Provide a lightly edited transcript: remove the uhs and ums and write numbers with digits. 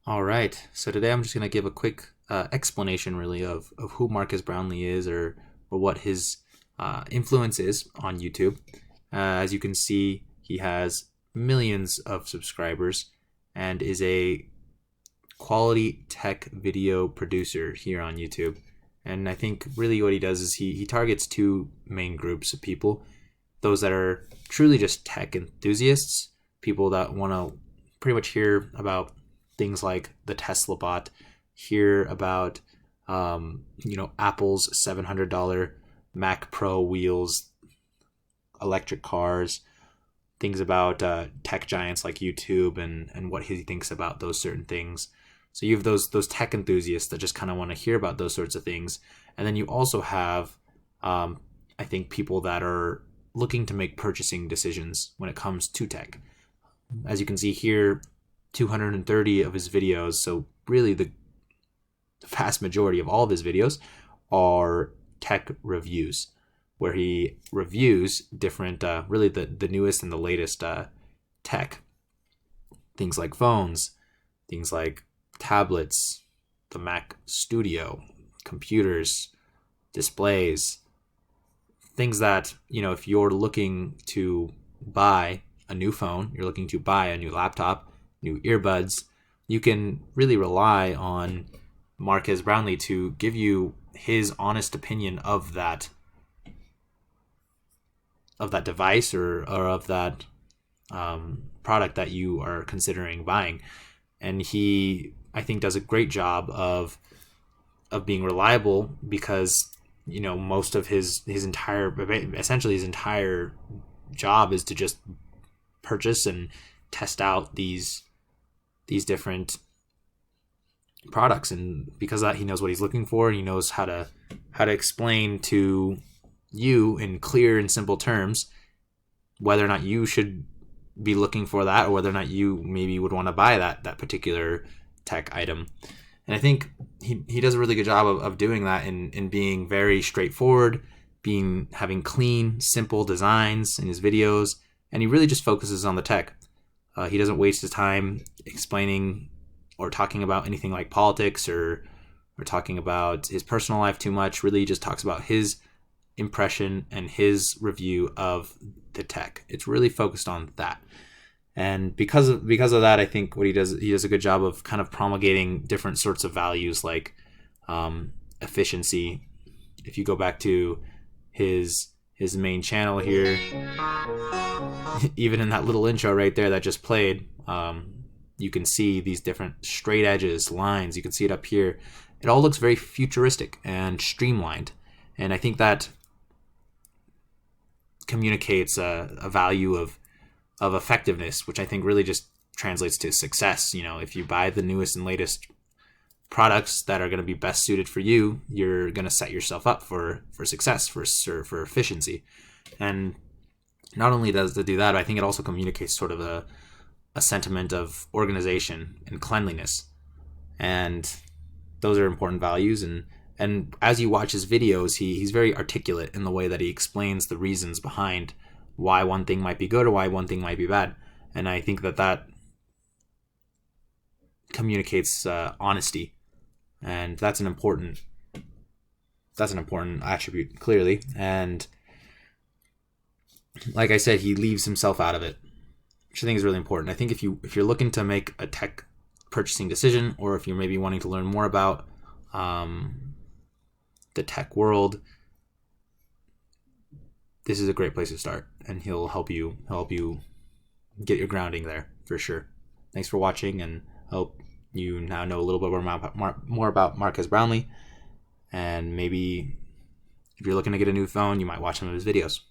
All right. So today I'm just going to give a quick explanation, really, of who Marcus Brownlee is, or what his influence is on YouTube. As you can see, he has millions of subscribers and is a quality tech video producer here on YouTube. And I think really what he does is he targets two main groups of people: those that are truly just tech enthusiasts, people that want to pretty much hear about things like the Tesla bot, hear about Apple's $700 Mac Pro wheels, electric cars, things about tech giants like YouTube and what he thinks about those certain things. So you have those tech enthusiasts that just kind of want to hear about those sorts of things, and then you also have I think people that are looking to make purchasing decisions when it comes to tech. As you can see here, 230 of his videos, so really the vast majority of all of his videos are tech reviews, where he reviews different, really the newest and the latest tech. Things like phones, things like tablets, the Mac Studio, computers, displays, things that, if you're looking to buy a new phone, you're looking to buy a new laptop, new earbuds, you can really rely on Marques Brownlee to give you his honest opinion of that device or of that product that you are considering buying. And he, I think, does a great job of being reliable because most of his entire job is to just purchase and test out these different products, and because of that, he knows what he's looking for, and he knows how to explain to you in clear and simple terms whether or not you should be looking for that, or whether or not you maybe would want to buy that particular tech item. And I think he does a really good job of doing that in being very straightforward, having clean, simple designs in his videos, and he really just focuses on the tech. He doesn't waste his time explaining or talking about anything like politics or talking about his personal life too much. Really just talks about his impression and his review of the tech. It's really focused on that. And because of that, I think what he does a good job of kind of promulgating different sorts of values like efficiency. If you go back to his main channel here, even in that little intro right there that just played, you can see these different straight edges, lines. You can see it up here. It all looks very futuristic and streamlined. And I think that communicates a value of effectiveness, which I think really just translates to success. If you buy the newest and latest products that are going to be best suited for you, you're going to set yourself up for success, for efficiency. And not only does it do that, but I think it also communicates sort of a sentiment of organization and cleanliness. And those are important values. And as you watch his videos, he's very articulate in the way that he explains the reasons behind why one thing might be good or why one thing might be bad. And I think that communicates honesty. And that's an important attribute, clearly. And like I said, he leaves himself out of it, which I think is really important. I think if you're looking to make a tech purchasing decision, or if you're maybe wanting to learn more about the tech world, this is a great place to start, and he'll help you get your grounding there for sure. Thanks for watching, and I hope you now know a little bit more about Marques Brownlee, and maybe if you're looking to get a new phone, you might watch some of his videos.